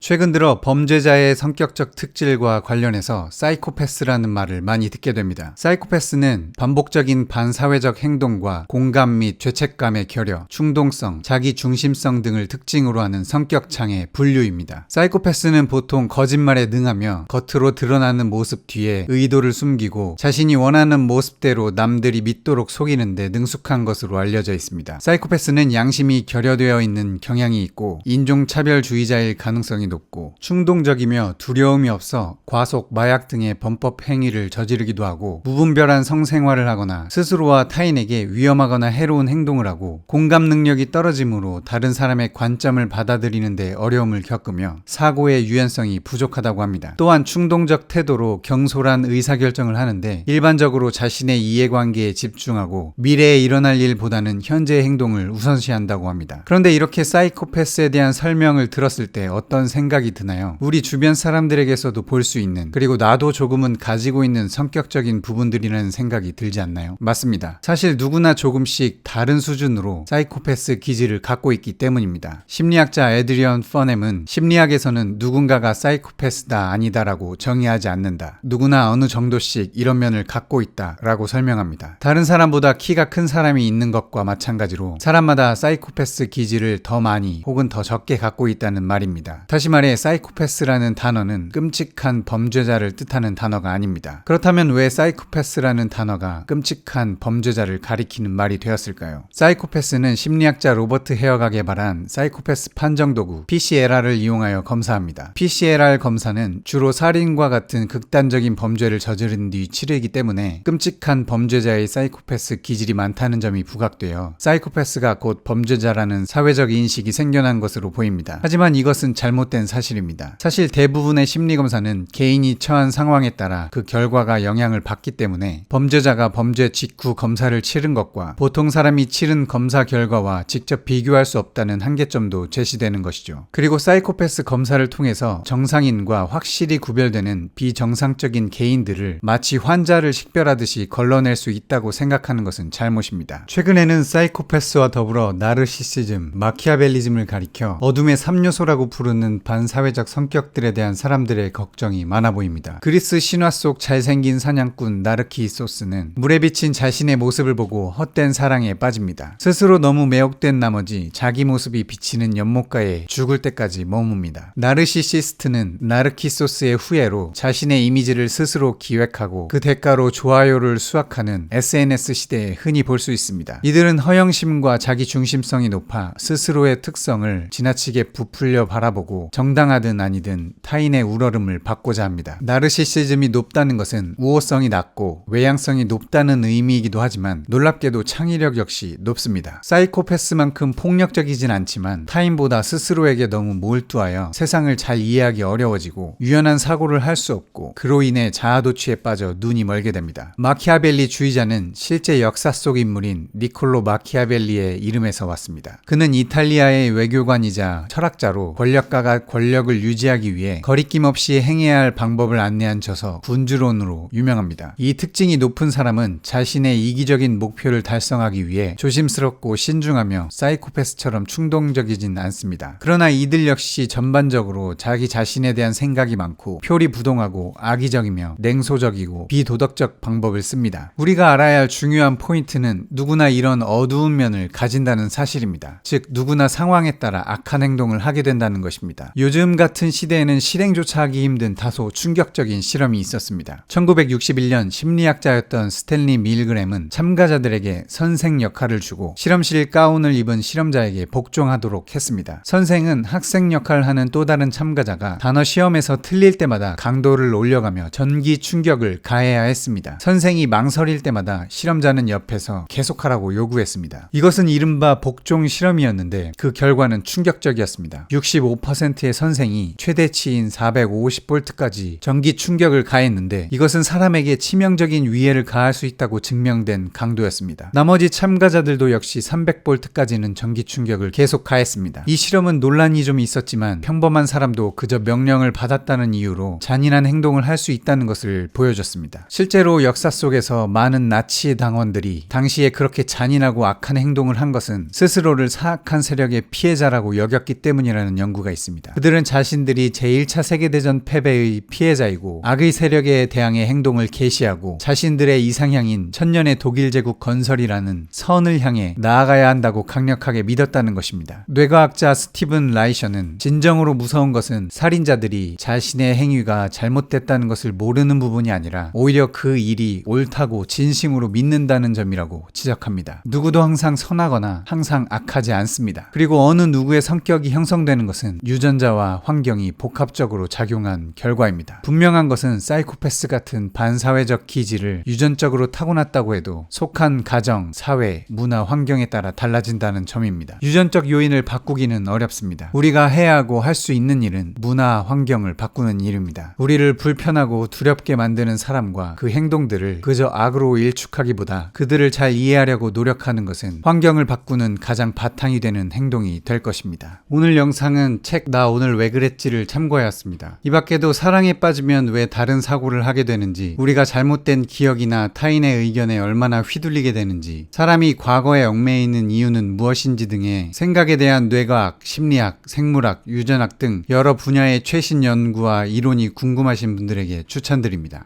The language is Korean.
최근 들어 범죄자의 성격적 특질과 관련해서 사이코패스라는 말을 많이 듣게 됩니다. 사이코패스는 반복적인 반사회적 행동과 공감 및 죄책감의 결여, 충동성, 자기 중심성 등을 특징으로 하는 성격 장애 분류입니다. 사이코패스는 보통 거짓말에 능하며 겉으로 드러나는 모습 뒤에 의도를 숨기고 자신이 원하는 모습대로 남들이 믿도록 속이는 데 능숙한 것으로 알려져 있습니다. 사이코패스는 양심이 결여되어 있는 경향이 있고 인종차별주의자일 가능성이 높고 충동적이며 두려움이 없어 과속, 마약 등의 범법 행위를 저지르기도 하고 무분별한 성생활을 하거나 스스로와 타인에게 위험하거나 해로운 행동을 하고 공감 능력이 떨어지므로 다른 사람의 관점을 받아들이는 데 어려움을 겪으며 사고의 유연성이 부족하다고 합니다. 또한 충동적 태도로 경솔한 의사결정을 하는데 일반적으로 자신의 이해관계에 집중하고 미래에 일어날 일보다는 현재의 행동을 우선시한다고 합니다. 그런데 이렇게 사이코패스에 대한 설명을 들었을 때 어떤 생각이 드나요? 우리 주변 사람들에게서도 볼 수 있는, 그리고 나도 조금은 가지고 있는 성격적인 부분들이라는 생각이 들지 않나요? 맞습니다. 사실 누구나 조금씩 다른 수준으로 사이코패스 기질을 갖고 있기 때문입니다. 심리학자 에드리언 퍼넴은 심리학에서는 누군가가 사이코패스다 아니다라고 정의하지 않는다. 누구나 어느 정도씩 이런 면을 갖고 있다 라고 설명합니다. 다른 사람보다 키가 큰 사람이 있는 것과 마찬가지로 사람마다 사이코패스 기질을 더 많이 혹은 더 적게 갖고 있다는 말입니다. 다시 말해 사이코패스라는 단어는 끔찍한 범죄자를 뜻하는 단어가 아닙니다. 그렇다면 왜 사이코패스라는 단어가 끔찍한 범죄자를 가리키는 말이 되었을까요? 사이코패스는 심리학자 로버트 헤어가 개발한 사이코패스 판정 도구 PCLR을 이용하여 검사합니다. PCLR 검사는 주로 살인과 같은 극단적인 범죄를 저지른 뒤 치르기 때문에 끔찍한 범죄자의 사이코패스 기질이 많다는 점이 부각되어 사이코패스가 곧 범죄자라는 사회적 인식이 생겨난 것으로 보입니다. 하지만 이것은 잘못된 사실입니다. 사실 대부분의 심리검사는 개인이 처한 상황에 따라 그 결과가 영향을 받기 때문에 범죄자가 범죄 직후 검사를 치른 것과 보통 사람이 치른 검사 결과와 직접 비교할 수 없다는 한계점도 제시되는 것이죠. 그리고 사이코패스 검사를 통해서 정상인과 확실히 구별되는 비정상적인 개인들을 마치 환자를 식별하듯이 걸러낼 수 있다고 생각하는 것은 잘못입니다. 최근에는 사이코패스와 더불어 나르시시즘, 마키아벨리즘을 가리켜 어둠의 3요소라고 부르는 반사회적 성격들에 대한 사람들의 걱정이 많아 보입니다. 그리스 신화 속 잘생긴 사냥꾼 나르키소스는 물에 비친 자신의 모습을 보고 헛된 사랑에 빠집니다. 스스로 너무 매혹된 나머지 자기 모습이 비치는 연못가에 죽을 때까지 머뭅니다. 나르시시스트는 나르키소스의 후예로 자신의 이미지를 스스로 기획하고 그 대가로 좋아요를 수확하는 SNS 시대에 흔히 볼 수 있습니다. 이들은 허영심과 자기 중심성이 높아 스스로의 특성을 지나치게 부풀려 바라보고 정당하든 아니든 타인의 우러름을 받고자 합니다. 나르시시즘이 높다는 것은 우호성이 낮고 외향성이 높다는 의미이기도 하지만 놀랍게도 창의력 역시 높습니다. 사이코패스만큼 폭력적이진 않지만 타인보다 스스로에게 너무 몰두하여 세상을 잘 이해하기 어려워지고 유연한 사고를 할 수 없고 그로 인해 자아도취에 빠져 눈이 멀게 됩니다. 마키아벨리 주의자는 실제 역사 속 인물인 니콜로 마키아벨리의 이름에서 왔습니다. 그는 이탈리아의 외교관이자 철학자로 권력가가 권력을 유지하기 위해 거리낌 없이 행해야 할 방법을 안내한 저서 군주론으로 유명합니다. 이 특징이 높은 사람은 자신의 이기적인 목표를 달성하기 위해 조심스럽고 신중하며 사이코패스처럼 충동적이진 않습니다. 그러나 이들 역시 전반적으로 자기 자신에 대한 생각이 많고 표리부동하고 악의적이며 냉소적이고 비도덕적 방법을 씁니다. 우리가 알아야 할 중요한 포인트는 누구나 이런 어두운 면을 가진다는 사실입니다. 즉 누구나 상황에 따라 악한 행동을 하게 된다는 것입니다. 요즘 같은 시대에는 실행조차 하기 힘든 다소 충격적인 실험이 있었습니다. 1961년 심리학자였던 스탠리 밀그램은 참가자들에게 선생 역할을 주고 실험실 가운을 입은 실험자에게 복종하도록 했습니다. 선생은 학생 역할을 하는 또 다른 참가자가 단어 시험에서 틀릴 때마다 강도를 올려가며 전기 충격을 가해야 했습니다. 선생이 망설일 때마다 실험자는 옆에서 계속하라고 요구했습니다. 이것은 이른바 복종 실험이었는데 그 결과는 충격적이었습니다. 65%의 선생이 최대치인 450V까지 전기 충격을 가했는데 이것은 사람에게 치명적인 위해를 가할 수 있다고 증명된 강도였습니다. 나머지 참가자들도 역시 300V까지는 전기 충격을 계속 가했습니다. 이 실험은 논란이 좀 있었지만 평범한 사람도 그저 명령을 받았다는 이유로 잔인한 행동을 할 수 있다는 것을 보여줬습니다. 실제로 역사 속에서 많은 나치 당원들이 당시에 그렇게 잔인하고 악한 행동을 한 것은 스스로를 사악한 세력의 피해자라고 여겼기 때문이라는 연구가 있습니다. 그들은 자신들이 제1차 세계대전 패배의 피해자이고 악의 세력에 대항해 행동을 개시하고 자신들의 이상향인 천년의 독일 제국 건설이라는 선을 향해 나아가야 한다고 강력하게 믿었다는 것입니다. 뇌과학자 스티븐 라이셔는 진정으로 무서운 것은 살인자들이 자신의 행위가 잘못됐다는 것을 모르는 부분이 아니라 오히려 그 일이 옳다고 진심으로 믿는다는 점이라고 지적합니다. 누구도 항상 선하거나 항상 악하지 않습니다. 그리고 어느 누구의 성격이 형성되는 것은 유전자와 환경이 복합적으로 작용한 결과입니다. 분명한 것은 사이코패스 같은 반사회적 기질을 유전적으로 타고났다고 해도 속한 가정, 사회, 문화, 환경에 따라 달라진다는 점입니다. 유전적 요인을 바꾸기는 어렵습니다. 우리가 해야 하고 할 수 있는 일은 문화, 환경을 바꾸는 일입니다. 우리를 불편하고 두렵게 만드는 사람과 그 행동들을 그저 악으로 일축하기보다 그들을 잘 이해하려고 노력하는 것은 환경을 바꾸는 가장 바탕이 되는 행동이 될 것입니다. 오늘 영상은 책 나 오늘 왜 그랬지를 참고하였습니다. 이 밖에도 사랑에 빠지면 왜 다른 사고를 하게 되는지, 우리가 잘못된 기억이나 타인의 의견에 얼마나 휘둘리게 되는지, 사람이 과거에 얽매여 있는 이유는 무엇인지 등의 생각에 대한 뇌과학, 심리학, 생물학, 유전학 등 여러 분야의 최신 연구와 이론이 궁금하신 분들에게 추천드립니다.